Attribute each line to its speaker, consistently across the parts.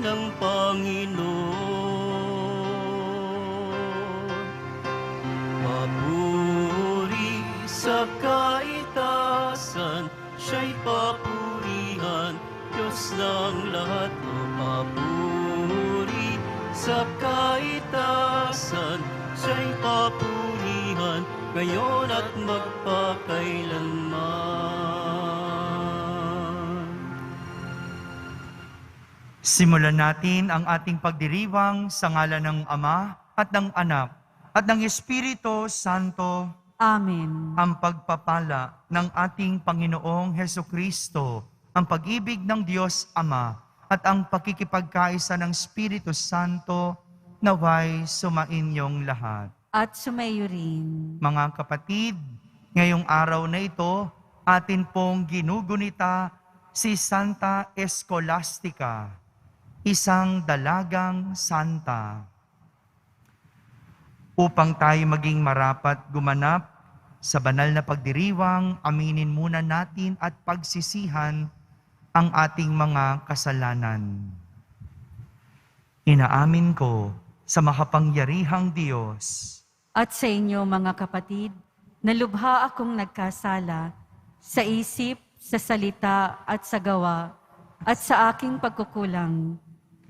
Speaker 1: ng Panginoon. Papuri sa kaitasan, siya'y papurihan, Diyos ng lahat. O papuri sa kaitasan, siya'y papurihan, ngayon at magpakailanman.
Speaker 2: Simulan natin ang ating pagdiriwang sa ngalan ng Ama at ng Anak at ng Espiritu Santo.
Speaker 3: Amen.
Speaker 2: Ang pagpapala ng ating Panginoong Hesukristo, ang pag-ibig ng Diyos Ama at ang pakikipagkaisa ng Espiritu Santo naway sumainyong lahat.
Speaker 3: At sumayo rin.
Speaker 2: Mga kapatid, ngayong araw na ito, atin pong ginugunita si Santa Escolastica, isang dalagang santa. Upang tayo maging marapat gumanap sa banal na pagdiriwang, aminin muna natin at pagsisihan ang ating mga kasalanan. Inaamin ko sa makapangyarihang Diyos
Speaker 3: At sa inyo mga kapatid, nalubha akong nagkasala sa isip, sa salita at sa gawa at sa aking pagkukulang.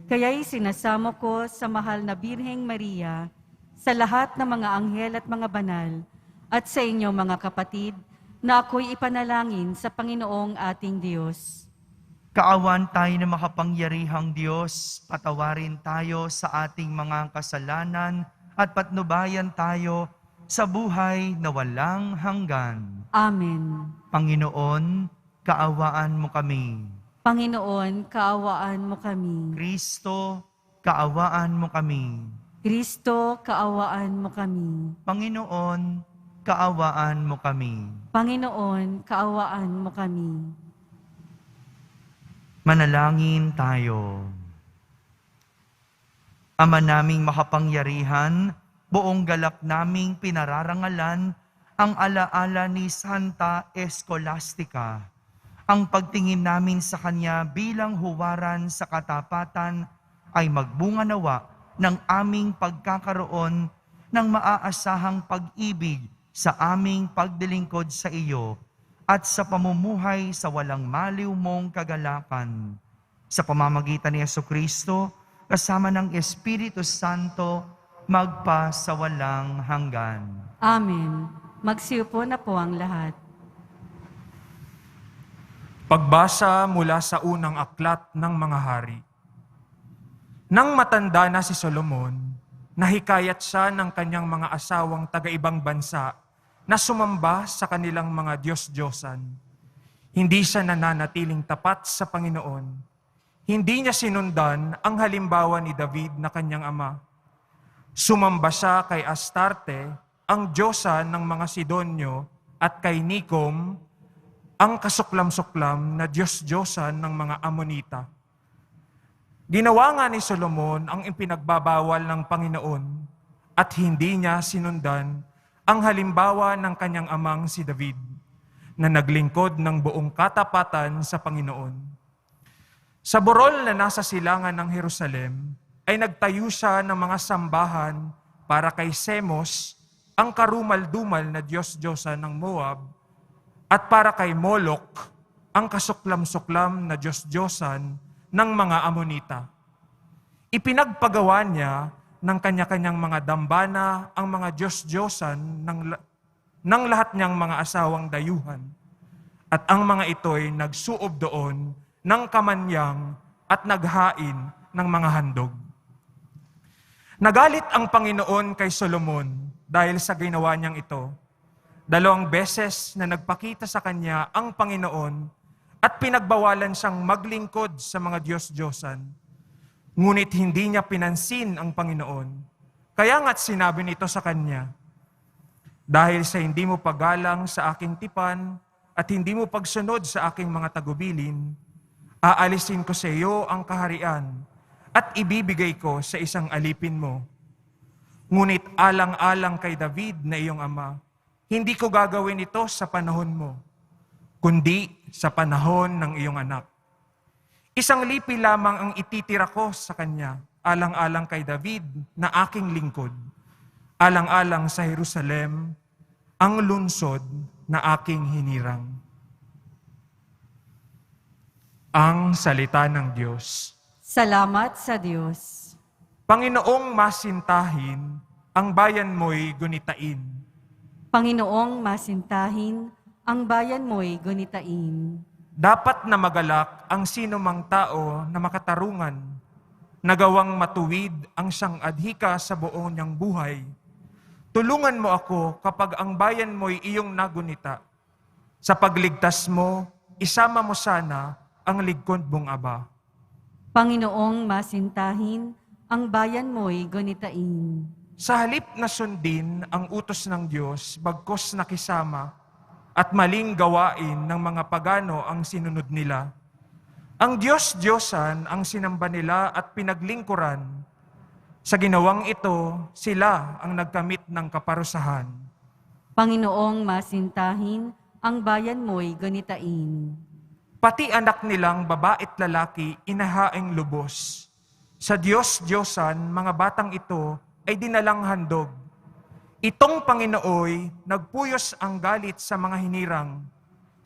Speaker 3: Kaya'y sinasamo ko sa mahal na Birheng Maria, sa lahat ng mga anghel at mga banal, at sa inyo mga kapatid, na ako'y ipanalangin sa Panginoong ating Diyos.
Speaker 2: Kaawan tayo na makapangyarihang Diyos, patawarin tayo sa ating mga kasalanan at patnubayan tayo sa buhay na walang hanggan.
Speaker 3: Amen.
Speaker 2: Panginoon, kaawaan mo kami.
Speaker 3: Panginoon, kaawaan mo kami.
Speaker 2: Kristo, kaawaan mo kami.
Speaker 3: Kristo, kaawaan mo kami.
Speaker 2: Panginoon, kaawaan mo kami.
Speaker 3: Panginoon, kaawaan mo kami.
Speaker 2: Manalangin tayo. Ama naming makapangyarihan, buong galak naming pinararangalan ang alaala ni Santa Escolastica. Ang pagtingin namin sa kanya bilang huwaran sa katapatan ay magbunga nawa ng aming pagkakaroon ng maaasahang pag-ibig sa aming pagdilingkod sa iyo at sa pamumuhay sa walang maliw mong kagalakan. Sa pamamagitan ni Jesucristo, kasama ng Espiritu Santo, magpa sa walang hanggan.
Speaker 3: Amen. Magsiupo na po ang lahat.
Speaker 4: Pagbasa mula sa unang aklat ng mga hari. Nang matanda na si Solomon, nahikayat siya ng kanyang mga asawang taga-ibang bansa na sumamba sa kanilang mga Diyos-Diyosan. Hindi siya nananatiling tapat sa Panginoon. Hindi niya sinundan ang halimbawa ni David na kanyang ama. Sumamba siya kay Astarte, ang diyosa ng mga Sidonyo, at kay Nicom, ang kasuklam-suklam na Diyos-Diyosan ng mga Amonita. Ginawa nga ni Solomon ang ipinagbabawal ng Panginoon at hindi niya sinundan ang halimbawa ng kanyang amang si David na naglingkod ng buong katapatan sa Panginoon. Sa burol na nasa silangan ng Jerusalem ay nagtayo siya ng mga sambahan para kay Semos, ang karumal-dumal na Diyos-Diyosa ng Moab, at para kay Molok, ang kasuklam-suklam na Diyos-Diyosan ng mga Amonita. Ipinagpagawa niya ng kanya-kanyang mga dambana ang mga Diyos-Diyosan ng lahat niyang mga asawang dayuhan, at ang mga ito'y nagsuob doon ng kamanyang at naghain ng mga handog. Nagalit ang Panginoon kay Solomon dahil sa ginawa niyang ito. 2 beses na nagpakita sa kanya ang Panginoon at pinagbawalan siyang maglingkod sa mga Diyos-Diyosan. Ngunit hindi niya pinansin ang Panginoon. Kaya nga't sinabi nito sa kanya, "Dahil sa hindi mo paggalang sa aking tipan at hindi mo pagsunod sa aking mga tagubilin, aalisin ko sa iyo ang kaharian at ibibigay ko sa isang alipin mo. Ngunit alang-alang kay David na iyong ama, hindi ko gagawin ito sa panahon mo, kundi sa panahon ng iyong anak. Isang lipi lamang ang ititira ko sa kanya, alang-alang kay David na aking lingkod, alang-alang sa Jerusalem, ang lungsod na aking hinirang. Ang salita ng Diyos.
Speaker 3: Salamat sa Diyos.
Speaker 4: Panginoong masintahin, ang bayan mo'y gunitain.
Speaker 3: Panginoong masintahin, ang bayan mo'y gunitain.
Speaker 4: Dapat na magalak ang sino mang tao na makatarungan, nagawang matuwid ang siyang adhika sa buong niyang buhay. Tulungan mo ako kapag ang bayan mo'y iyong nagunita. Sa pagligtas mo, isama mo sana ang lingkod mong Aba.
Speaker 3: Panginoong masintahin, ang bayan mo'y gunitain.
Speaker 4: Sa halip na sundin ang utos ng Diyos, bagkos nakisama, at maling gawain ng mga pagano ang sinunod nila. Ang Diyos-Diyosan ang sinamba nila at pinaglingkuran. Sa ginawang ito, sila ang nagkamit ng kaparusahan.
Speaker 3: Panginoong masintahin, ang bayan mo'y gunitain.
Speaker 4: Pati anak nilang babae't lalaki inahaing lubos. Sa Diyos-Diyosan, mga batang ito ay dinalang handog. Itong Panginooy, nagpuyos ang galit sa mga hinirang.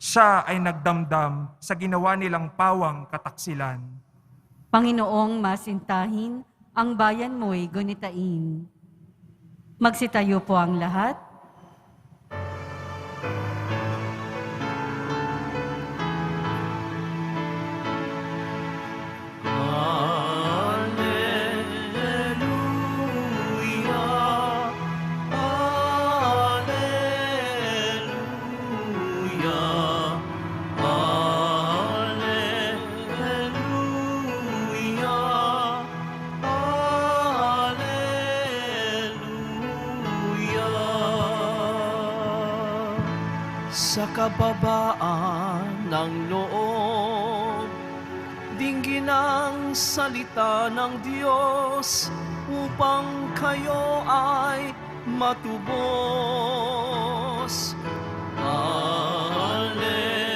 Speaker 4: Siya ay nagdamdam sa ginawa nilang pawang kataksilan.
Speaker 3: Panginoong masintahin, ang bayan mo'y gunitain. Magsitayo po ang lahat.
Speaker 1: Sa kababaan ng loob, dinggin ang salita ng Diyos upang kayo ay matubos. Alleluia, Alleluia,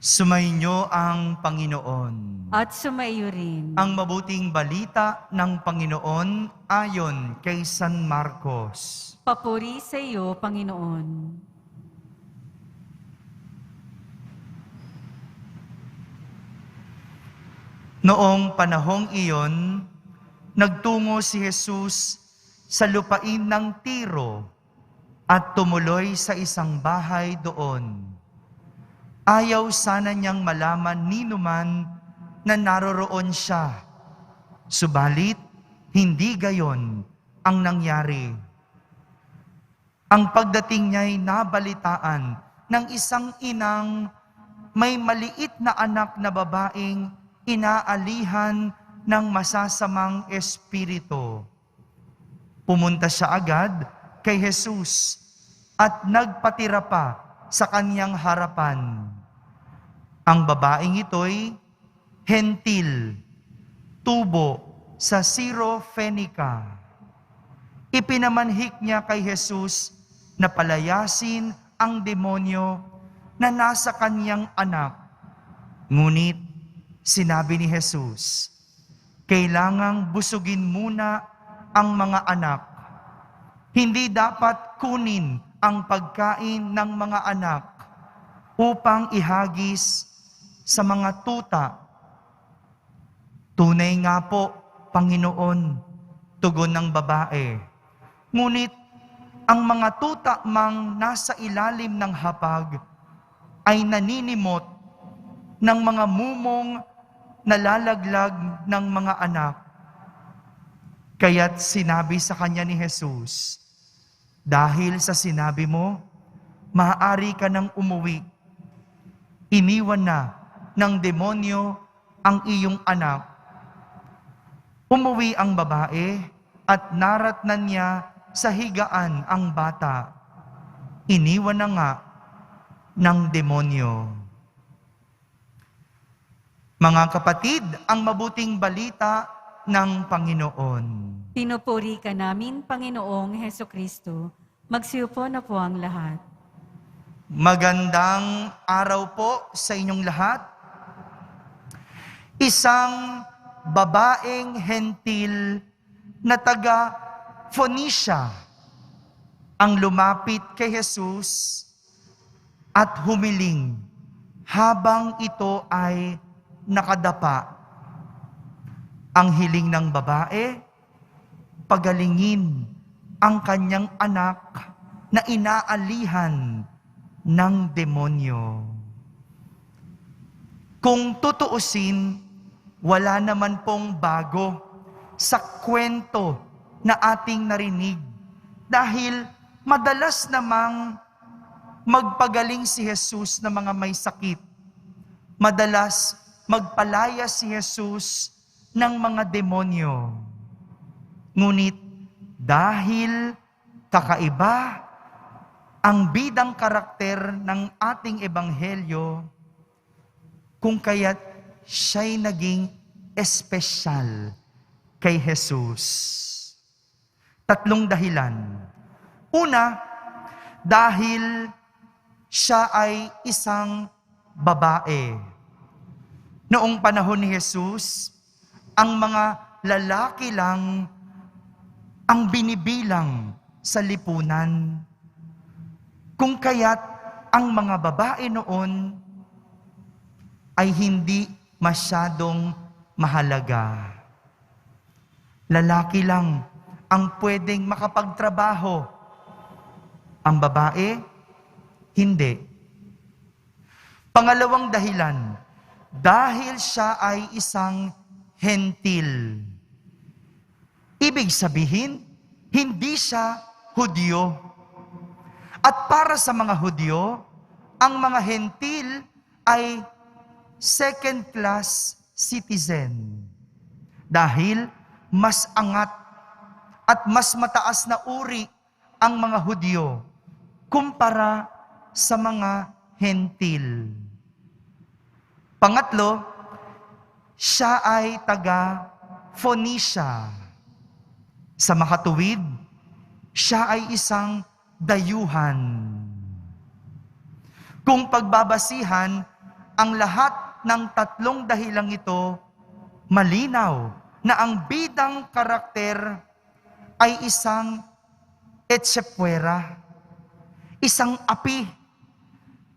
Speaker 2: Sumainyo ang Panginoon.
Speaker 3: At sumaiyo rin.
Speaker 2: Ang mabuting balita ng Panginoon ayon kay San Marcos.
Speaker 3: Papuri sa iyo, Panginoon.
Speaker 2: Noong panahong iyon, nagtungo si Jesus sa lupain ng Tiro at tumuloy sa isang bahay doon. Ayaw sana niyang malaman ni numan na naroroon siya. Subalit, hindi gayon ang nangyari. Ang pagdating niya'y nabalitaan ng isang inang may maliit na anak na babaeng inaalihan ng masasamang espiritu. Pumunta siya agad kay Jesus at nagpatira pa sa kanyang harapan. Ang babaeng ito'y hentil, tubo sa Syro-Phoenicia. Ipinamanhik niya kay Jesus na palayasin ang demonyo na nasa kanyang anak. Ngunit sinabi ni Jesus, kailangang busugin muna ang mga anak. Hindi dapat kunin ang pagkain ng mga anak upang ihagis sa mga tuta. Tunay nga po, Panginoon, tugon ng babae. Ngunit ang mga tuta mang nasa ilalim ng hapag ay naninimot ng mga mumong nalalaglag ng mga anak. Kaya't sinabi sa kanya ni Jesus, dahil sa sinabi mo, maaari ka nang umuwi. Iniwan na ng demonyo ang iyong anak. Umuwi ang babae at naratnan niya sa higaan ang bata, iniwan na nga ng demonyo. Mga kapatid, ang mabuting balita ng Panginoon.
Speaker 3: Pinupuri ka namin, Panginoong Heso Kristo. Magsiupo na po ang lahat.
Speaker 2: Magandang araw po sa inyong lahat. Isang babaeng hentil na taga Phoenicia ang lumapit kay Jesus at humiling habang ito ay nakadapa. Ang hiling ng babae, pagalingin ang kanyang anak na inaalihan ng demonyo. Kung tutuusin, wala naman pong bago sa kwento na ating narinig dahil madalas namang magpagaling si Jesus ng mga may sakit. Madalas magpalaya si Jesus ng mga demonyo. Ngunit dahil kakaiba ang bidang karakter ng ating ebanghelyo, kung kaya't siya'y naging espesyal kay Jesus. 3 dahilan. Una, dahil siya ay isang babae. Noong panahon ni Jesus, ang mga lalaki lang ang binibilang sa lipunan. Kung kaya't ang mga babae noon ay hindi masyadong mahalaga. Lalaki lang ang pwedeng makapagtrabaho. Ang babae, hindi. Pangalawang dahilan, dahil siya ay isang hentil. Ibig sabihin, hindi siya Hudyo. At para sa mga Hudyo, ang mga hentil ay second-class citizen. Dahil mas angat at mas mataas na uri ang mga Hudyo kumpara sa mga hentil. Pangatlo, siya ay taga Phoenicia. Sa makatuwid, siya ay isang dayuhan. Kung pagbabasihan ang lahat ng 3 dahilang ito, malinaw na ang bidang karakter ay isang etsepuera, isang api,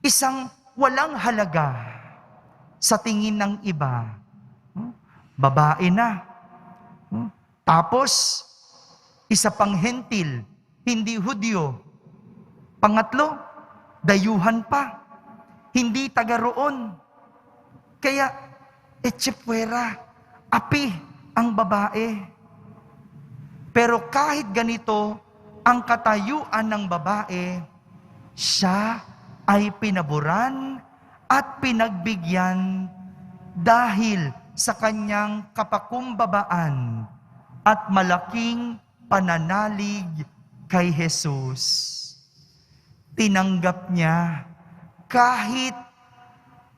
Speaker 2: isang walang halaga sa tingin ng iba. Babae na. Tapos, isa pang hentil, hindi Hudyo. Pangatlo, dayuhan pa, hindi taga roon. Kaya, etsepuera, api ang babae. Pero kahit ganito, ang katayuan ng babae, siya ay pinaburan at pinagbigyan dahil sa kanyang kapakumbabaan at malaking pananalig kay Jesus. Tinanggap niya kahit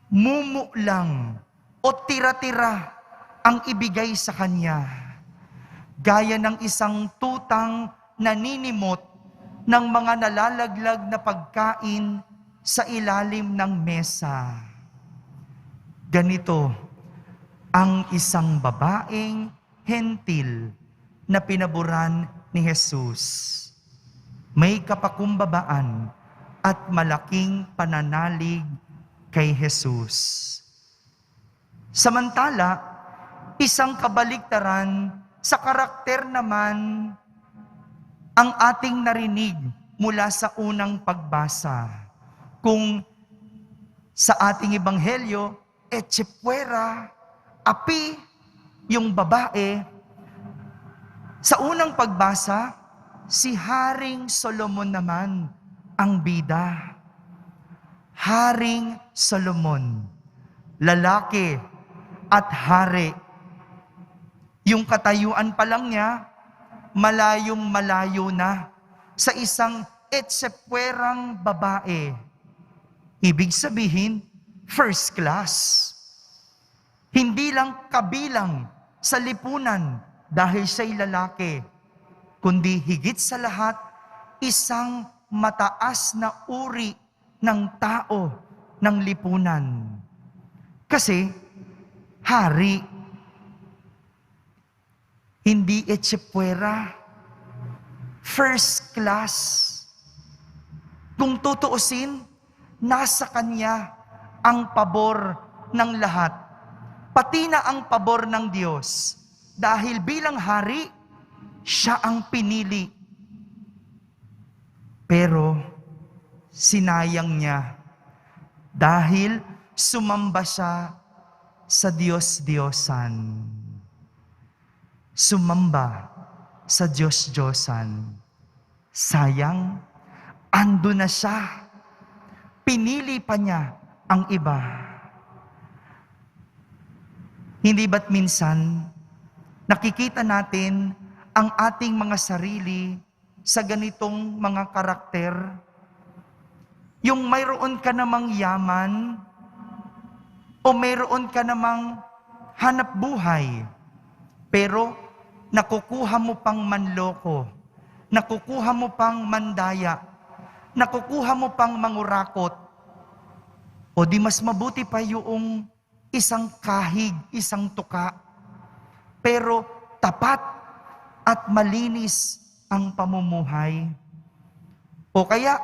Speaker 2: mumu lang o tira-tira ang ibigay sa kanya. Gaya ng isang tutang naninimot ng mga nalalaglag na pagkain sa ilalim ng mesa. Ganito ang isang babaeng hentil na pinaburan ni Jesus. May kapakumbabaan at malaking pananalig kay Jesus. Samantala, isang kabaligtaran sa karakter naman ang ating narinig mula sa unang pagbasa. Kung sa ating ebanghelyo, etsepuera, api, yung babae. Sa unang pagbasa, si Haring Solomon naman ang bida. Haring Solomon, lalaki at hari. Yung katayuan pa lang niya, malayong malayo na sa isang etsepwerang babae. Ibig sabihin, first class. Hindi lang kabilang sa lipunan dahil siya'y lalaki, kundi higit sa lahat, isang mataas na uri ng tao ng lipunan. Kasi, hari, hindi etsepwera, first class. Kung tutuusin, nasa kanya ang pabor ng lahat. Pati na ang pabor ng Diyos. Dahil bilang hari, siya ang pinili. Pero, sinayang niya. Dahil sumamba siya sa Diyos-Diyosan. Sumamba sa Diyos-Diyosan. Sayang, ando na siya. Pinili pa niya ang iba. Hindi ba't minsan, nakikita natin ang ating mga sarili sa ganitong mga karakter? Yung mayroon ka namang yaman, o mayroon ka namang hanap buhay, pero nakukuha mo pang manloko, nakukuha mo pang mandaya, nakukuha mo pang mangurakot, o di mas mabuti pa yung isang kahig, isang tuka, pero tapat at malinis ang pamumuhay. O kaya,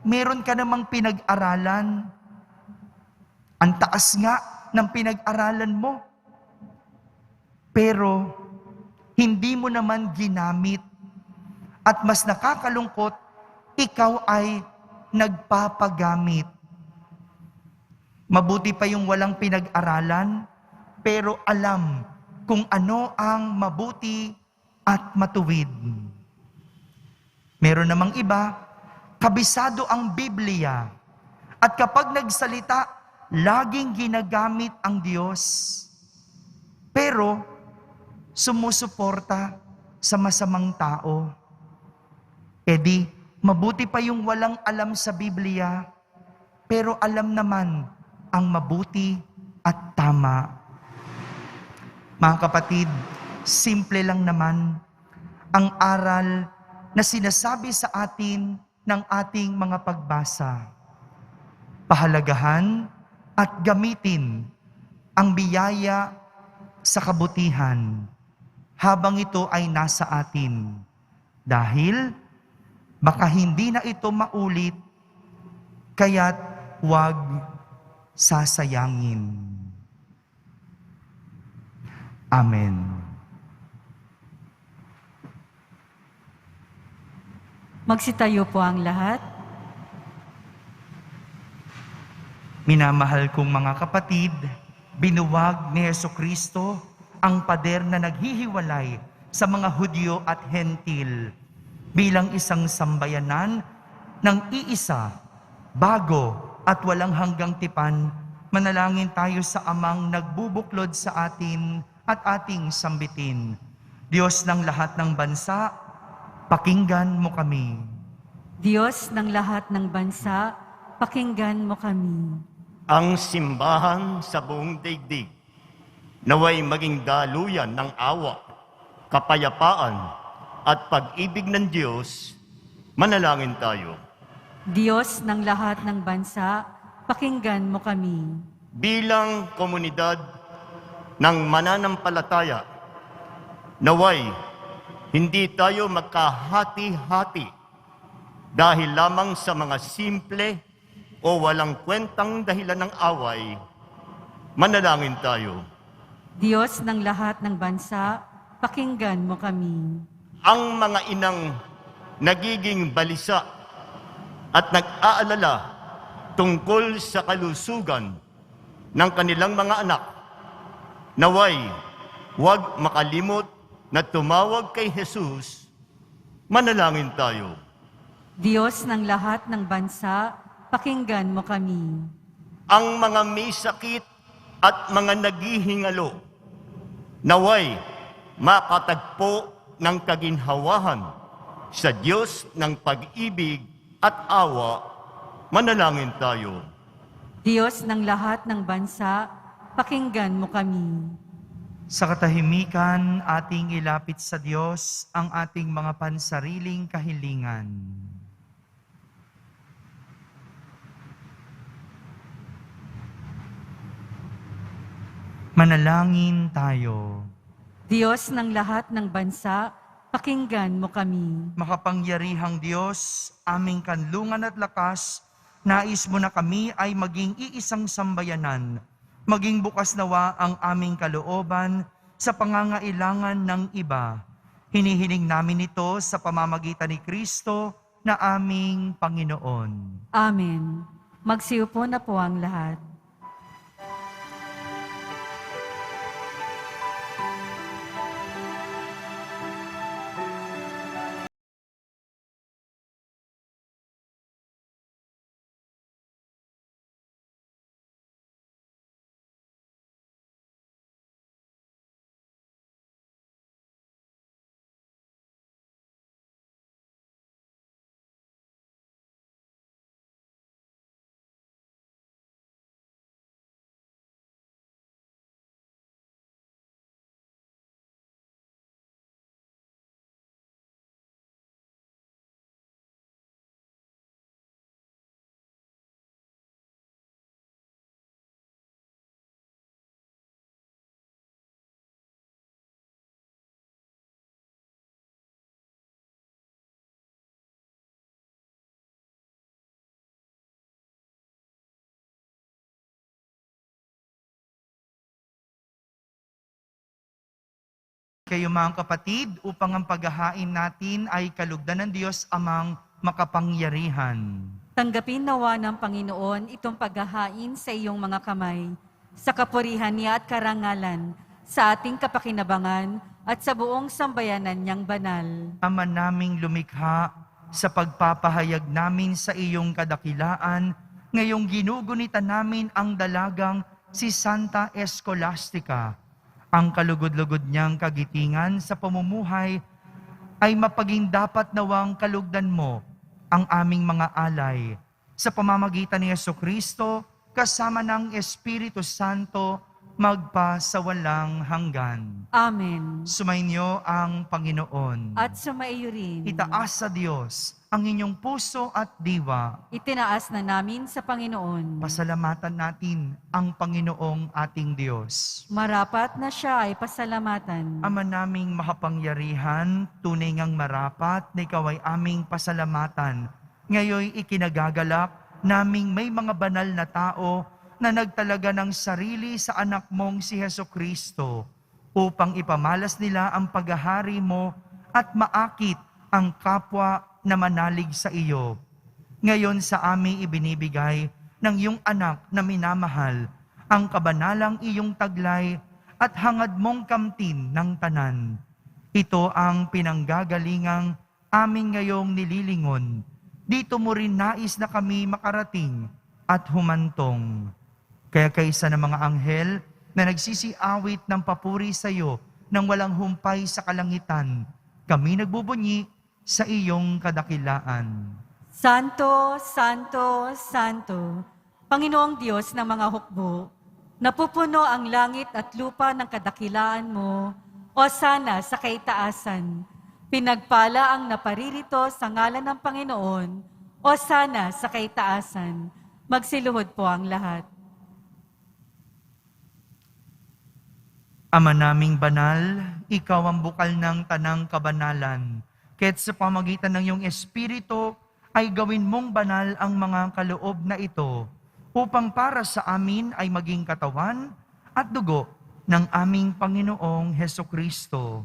Speaker 2: meron ka namang pinag-aralan, ang taas nga ng pinag-aralan mo, pero hindi mo naman ginamit, at mas nakakalungkot, ikaw ay nagpapagamit. Mabuti pa yung walang pinag-aralan, pero alam kung ano ang mabuti at matuwid. Meron namang iba, kabisado ang Biblia, at kapag nagsalita, laging ginagamit ang Diyos. Pero, sumusuporta sa masamang tao. E di, mabuti pa yung walang alam sa Biblia, pero alam naman ang mabuti at tama. Mga kapatid, simple lang naman ang aral na sinasabi sa atin ng ating mga pagbasa. Pahalagahan at gamitin ang biyaya sa kabutihan habang ito ay nasa atin. Dahil baka hindi na ito maulit, kaya't huwag sasayangin. Amen.
Speaker 3: Magsitayo po ang lahat.
Speaker 2: Minamahal kong mga kapatid, binuwag ni Jesucristo ang pader na naghihiwalay sa mga Hudyo at Hentil bilang isang sambayanan ng iisa, bago at walang hanggang tipan. Manalangin tayo sa Amang nagbubuklod sa atin at ating sambitin. Diyos ng lahat ng bansa, pakinggan mo kami.
Speaker 3: Diyos ng lahat ng bansa, pakinggan mo kami.
Speaker 5: Ang simbahan sa buong daigdig, naway maging daluyan ng awa, kapayapaan, at pag-ibig ng Diyos. Manalangin tayo.
Speaker 3: Diyos ng lahat ng bansa, pakinggan mo kami.
Speaker 5: Bilang komunidad ng mananampalataya, naway hindi tayo magkahati-hati dahil lamang sa mga simple o walang kwentang dahilan ng away. Manalangin tayo.
Speaker 3: Diyos ng lahat ng bansa, pakinggan mo kami.
Speaker 5: Ang mga inang nagiging balisa at nag-aalala tungkol sa kalusugan ng kanilang mga anak, naway huwag makalimot na tumawag kay Jesus. Manalangin tayo.
Speaker 3: Diyos ng lahat ng bansa, pakinggan mo kami.
Speaker 5: Ang mga may sakit at mga naghihingalo, naway makatagpo ng kaginhawahan sa Diyos ng pag-ibig at awa, manalangin tayo.
Speaker 3: Diyos ng lahat ng bansa, pakinggan mo kami.
Speaker 2: Sa katahimikan, ating ilapit sa Diyos ang ating mga pansariling kahilingan. Manalangin tayo.
Speaker 3: Diyos ng lahat ng bansa, pakinggan mo kami.
Speaker 2: Makapangyarihang Diyos, aming kanlungan at lakas, nais mo na kami ay maging iisang sambayanan, maging bukas nawa ang aming kalooban sa pangangailangan ng iba. Hinihiling namin ito sa pamamagitan ni Kristo na aming Panginoon.
Speaker 3: Amen. Magsiupo na po ang lahat.
Speaker 2: Kayo mga kapatid, upang ang paghahain natin ay kalugdan ng Diyos amang makapangyarihan.
Speaker 3: Tanggapin nawa ng Panginoon itong paghahain sa iyong mga kamay, sa kapurihan niya at karangalan, sa ating kapakinabangan at sa buong sambayanan niyang banal.
Speaker 2: Ama naming lumikha, sa pagpapahayag namin sa iyong kadakilaan, ngayong ginugunitan namin ang dalagang si Santa Escolastica. Ang kalugod-lugod niyang kagitingan sa pamumuhay ay mapaging dapat nawang kalugdan mo ang aming mga alay. Sa pamamagitan ni Jesucristo, kasama ng Espiritu Santo, magpa sa walang hanggan.
Speaker 3: Amen.
Speaker 2: Sumainyo ang Panginoon.
Speaker 3: At sumaiyo rin.
Speaker 2: Itaas sa Diyos ang inyong puso at diwa.
Speaker 3: Itinaas na namin sa Panginoon.
Speaker 2: Pasalamatan natin ang Panginoong ating Diyos.
Speaker 3: Marapat na siya ay pasalamatan.
Speaker 2: Ama naming makapangyarihan, tunay ngang marapat na ikaw ay aming pasalamatan. Ngayoy ikinagagalak naming may mga banal na tao na nagtalaga ng sarili sa anak mong si Jesucristo upang ipamalas nila ang paghahari mo at maakit ang kapwa na manalig sa iyo. Ngayon sa amin ibinibigay ng iyong anak na minamahal ang kabanalang iyong taglay at hangad mong kamtin ng tanan. Ito ang pinanggagalingang aming ngayong nililingon. Dito mo rin nais na kami makarating at humantong. Kaya kaysa ng mga anghel na nagsisiawit ng papuri sa iyo nang walang humpay sa kalangitan, kami nagbubunyi sa iyong kadakilaan.
Speaker 3: Santo, Santo, Santo, Panginoong Diyos ng mga hukbo, napupuno ang langit at lupa ng kadakilaan mo, o sana sa kaitaasan. Pinagpala ang naparirito sa ngalan ng Panginoon, o sana sa kaitaasan. Magsiluhod po ang lahat.
Speaker 2: Ama naming banal, ikaw ang bukal ng tanang kabanalan. Kaya't sa pamagitan ng iyong Espiritu, ay gawin mong banal ang mga kaloob na ito, upang para sa amin ay maging katawan at dugo ng aming Panginoong Hesukristo.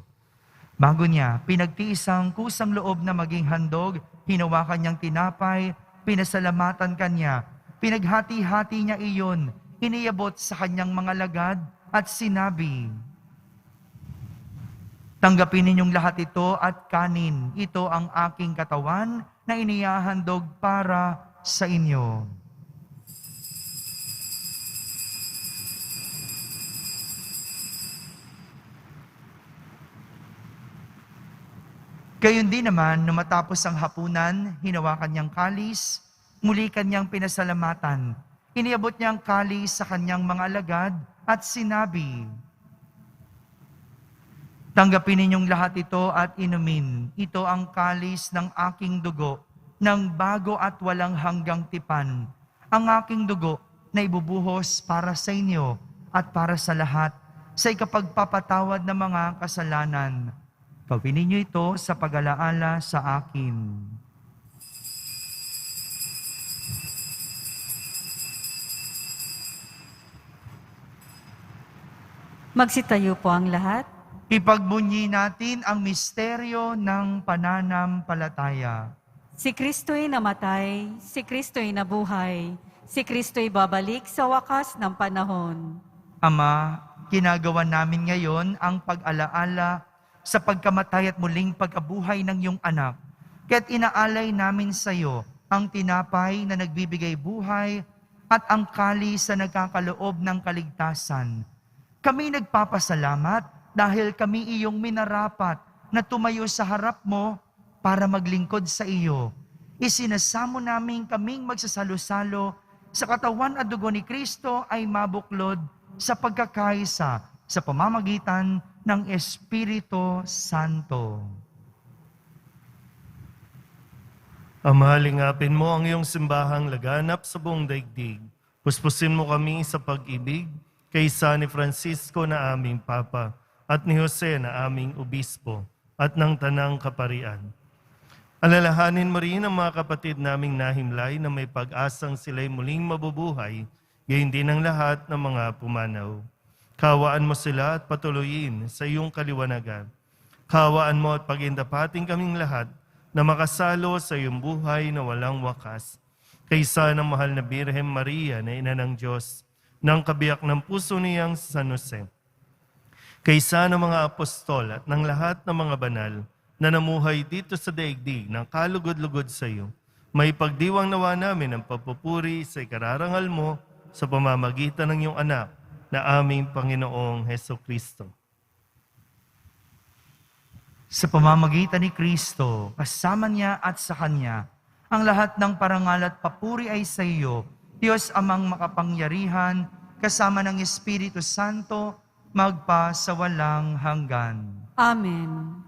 Speaker 2: Bago niya, pinagtiis ang kusang loob na maging handog, hinawakan niyang tinapay, pinasalamatan kanya, pinaghati-hati niya iyon, iniabot sa kanyang mga lagad, at sinabi, tanggapin ninyong lahat ito at kanin. Ito ang aking katawan na inihahandog para sa inyo. Gayon din naman, nung matapos ang hapunan, hinawakan niyang kalis, muli kanyang pinasalamatan. Iniabot niya ang kalis sa kanyang mga alagad at sinabi, "Tanggapin ninyong lahat ito at inumin. Ito ang kalis ng aking dugo, ng bago at walang hanggang tipan. Ang aking dugo na ibubuhos para sa inyo at para sa lahat sa ikapagpapatawad ng mga kasalanan. Gawin ninyo ito sa pag-alaala sa akin."
Speaker 3: Magsitayo po ang lahat.
Speaker 2: Ipagbunyi natin ang misteryo ng pananampalataya.
Speaker 3: Si Kristo'y namatay, si Kristo'y nabuhay, si Kristo'y babalik sa wakas ng panahon.
Speaker 2: Ama, ginagawa namin ngayon ang pag-alaala sa pagkamatay at muling pagkabuhay ng iyong anak. Kaya't inaalay namin sa iyo ang tinapay na nagbibigay buhay at ang kalis na nagkakaloob ng kaligtasan. Kami nagpapasalamat dahil kami iyong minarapat na tumayo sa harap mo para maglingkod sa iyo. Isinasamo namin kaming magsasalo-salo sa katawan at dugo ni Kristo ay mabuklod sa pagkakaisa sa pamamagitan ng Espiritu Santo.
Speaker 6: Ama, lingapin mo ang iyong simbahang laganap sa buong daigdig. Puspusin mo kami sa pag-ibig kaysa ni Francisco na aming Papa at ni Jose na aming Obispo at ng Tanang Kaparian. Alalahanin mo rin ang mga kapatid naming nahimlay na may pag-asang sila'y muling mabubuhay, gayon din ang lahat ng mga pumanaw. Kawaan mo sila at patuloyin sa iyong kaliwanagan. Kawaan mo at pagindapating kaming lahat na makasalo sa iyong buhay na walang wakas. Kaysa ng mahal na Birhen Maria na ina ng Diyos, ng kabiyak ng puso niyang San Jose. Kaysa ng mga apostol at ng lahat ng mga banal na namuhay dito sa daigdig ng kalugod-lugod sa iyo, may pagdiwang nawa namin ang papupuri sa ikararangal mo sa pamamagitan ng iyong anak na aming Panginoong Hesukristo.
Speaker 2: Sa pamamagitan ni Kristo, kasama niya at sa Kanya, ang lahat ng parangal at papuri ay sa iyo, Diyos Amang makapangyarihan, kasama ng Espiritu Santo, magpa sa walang hanggan.
Speaker 3: Amen.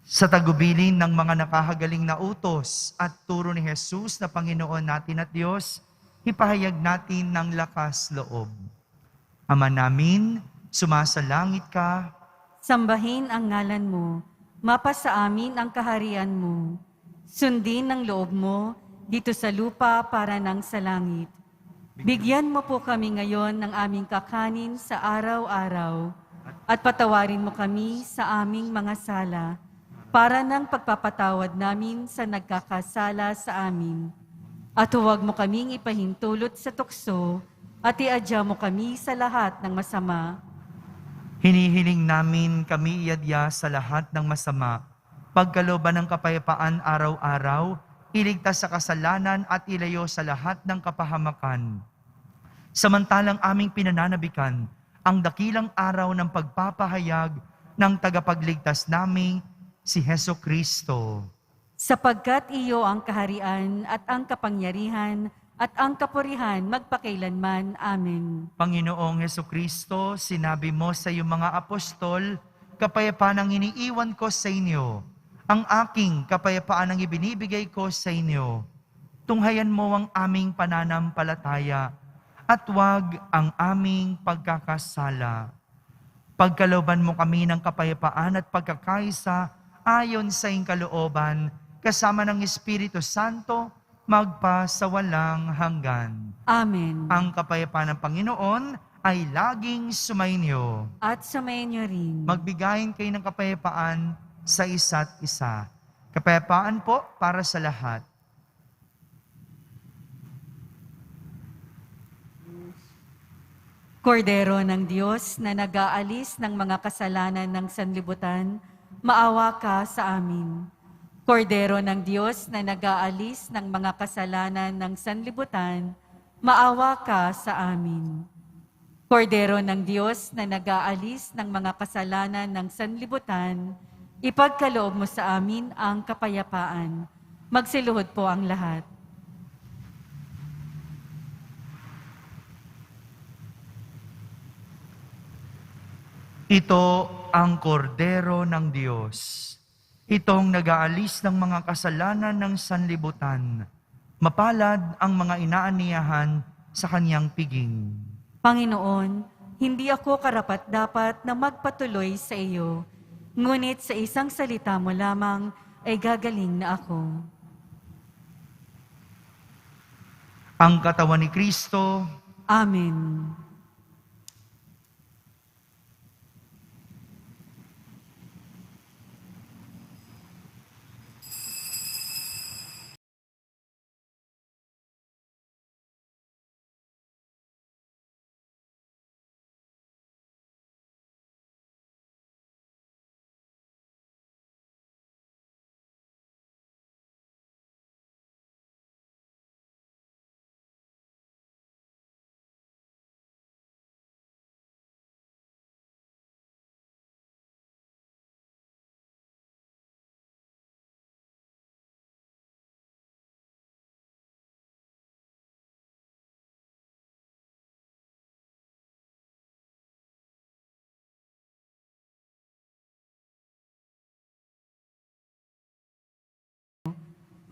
Speaker 2: Sa tagubilin ng mga nakahagaling na utos at turo ni Jesus na Panginoon natin at Diyos, ipahayag natin ng lakas loob. Ama namin, sumasalangit ka,
Speaker 3: Sambahin ang ngalan mo, mapasa amin ang kaharian mo. Sundin ang loob mo dito sa lupa para ng sa langit. Bigyan mo po kami ngayon ng aming kakanin sa araw-araw at patawarin mo kami sa aming mga sala para ng pagpapatawad namin sa nagkakasala sa amin. At huwag mo kaming ipahintulot sa tukso at iadya mo kami sa lahat ng masama.
Speaker 2: hinihiling namin kami iadya sa lahat ng masama, pagkalooban ng kapayapaan araw-araw, iligtas sa kasalanan at ilayo sa lahat ng kapahamakan. Samantalang aming pinananabikan ang dakilang araw ng pagpapahayag ng tagapagligtas naming si Heso Kristo.
Speaker 3: Sapagkat iyo ang kaharian at ang kapangyarihan at ang kapurihan magpakailanman. Amen.
Speaker 2: Panginoong Heso Kristo, sinabi mo sa iyong mga apostol, kapayapaan ang iniiwan ko sa inyo. Ang aking kapayapaan ang ibinibigay ko sa inyo. Tunghayan mo ang aming pananampalataya at huwag ang aming pagkakasala. Pagkalooban mo kami ng kapayapaan at pagkakaisa ayon sa iyong kalooban, kasama ng Espiritu Santo, magpa sa walang hanggan.
Speaker 3: Amen.
Speaker 2: Ang kapayapaan ng Panginoon ay laging sumainyo.
Speaker 3: At sumayin niyo rin.
Speaker 2: Magbigayin kayo ng kapayapaan sa isa't isa. Kapayapaan po para sa lahat.
Speaker 3: Kordero ng Diyos na nag-aalis ng mga kasalanan ng sanlibutan, maawa ka sa amin. Kordero ng Diyos na nag-aalis ng mga kasalanan ng sanlibutan, maawa ka sa amin. Kordero ng Diyos na nag-aalis ng mga kasalanan ng sanlibutan, Ipagkaloob mo sa amin ang kapayapaan. Magsiluhod po ang lahat.
Speaker 2: Ito ang kordero ng Diyos. Itong nag-aalis ng mga kasalanan ng sanlibutan. Mapalad ang mga inaaniyahan sa kanyang piging.
Speaker 3: Panginoon, hindi ako karapat-dapat na magpatuloy sa iyo, ngunit sa isang salita mo lamang ay gagaling na ako.
Speaker 2: Ang katawan ni Kristo,
Speaker 3: Amen.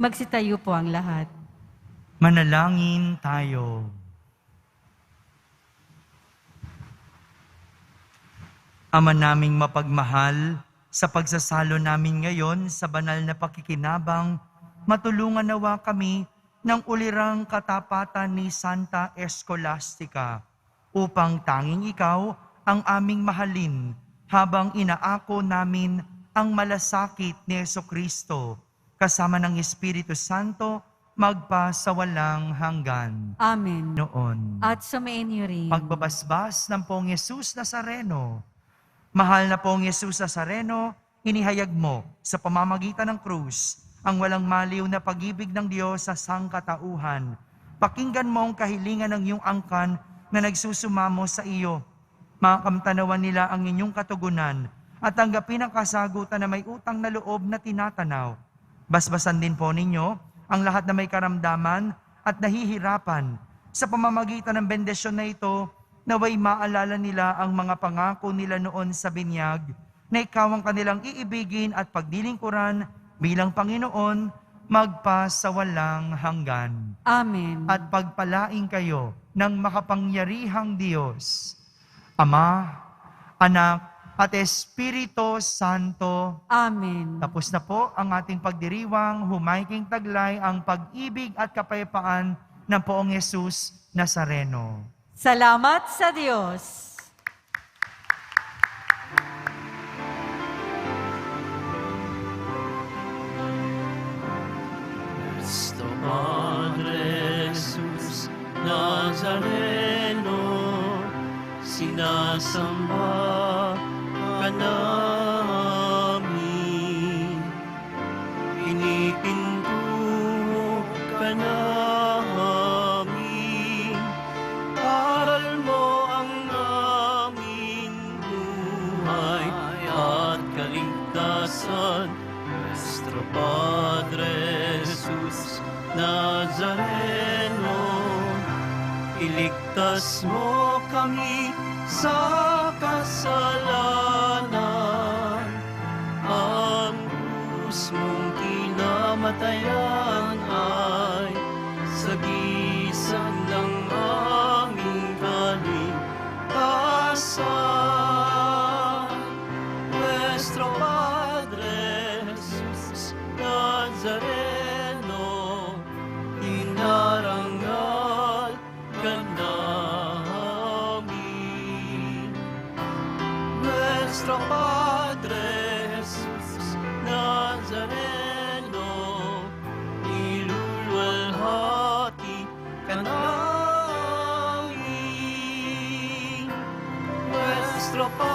Speaker 3: Magsitayo po ang lahat.
Speaker 2: manalangin tayo. Ama naming mapagmahal, sa pagsasalo namin ngayon sa banal na pakikinabang, matulungan nawa kami ng ulirang katapatan ni Santa Escolastica upang tanging ikaw ang aming mahalin habang inaako namin ang malasakit ni Jesucristo kasama ng Espiritu Santo magpa sa walang hanggan.
Speaker 3: Amen.
Speaker 2: Noon.
Speaker 3: At sumainyo rin.
Speaker 2: Pagbabasbas ng Poong Yesus Nazareno. Mahal na Poong Yesus Nazareno, inihayag mo sa pamamagitan ng krus ang walang maliw na pag-ibig ng Diyos sa sangkatauhan. Pakinggan mo ang kahilingan ng iyong angkan na nagsusumamo sa iyo. Makamtanawan nila ang inyong katugunan at tanggapin ang kasagutan na may utang na loob na tinatanaw. Basbasan din po ninyo ang lahat na may karamdaman at nahihirapan. Sa pamamagitan ng bendisyon na ito, naway maalala nila ang mga pangako nila noon sa binyag, na ikaw ang kanilang iibigin at pagdilingkuran bilang Panginoon, magpa sa walang hanggan.
Speaker 3: Amen.
Speaker 2: At pagpalaing kayo ng makapangyarihang Diyos, Ama, Anak, at Espiritu Santo.
Speaker 3: Amen.
Speaker 2: Tapos na po ang ating pagdiriwang, humaiking taglay ang pag-ibig at kapayapaan ng Poong Yesus Nazareno.
Speaker 3: Salamat sa Diyos.
Speaker 1: Cristo Padre Jesus Nazareno, sinasamba ka namin, pinipinto ka namin, aral mo ang aming buhay at kaligtasan. Nuestro Padre Jesus Nazareno, iligtas mo kami sa kasalanan. Ang krus mong kinamatayan ay sagisag ng aming kaligtasan. Nuestro Padre Jesus Nazareno, inarangal ka namin. Nuestro Padre Jesus Nazareno, niluluwalhati ka namin. Nuestro Padre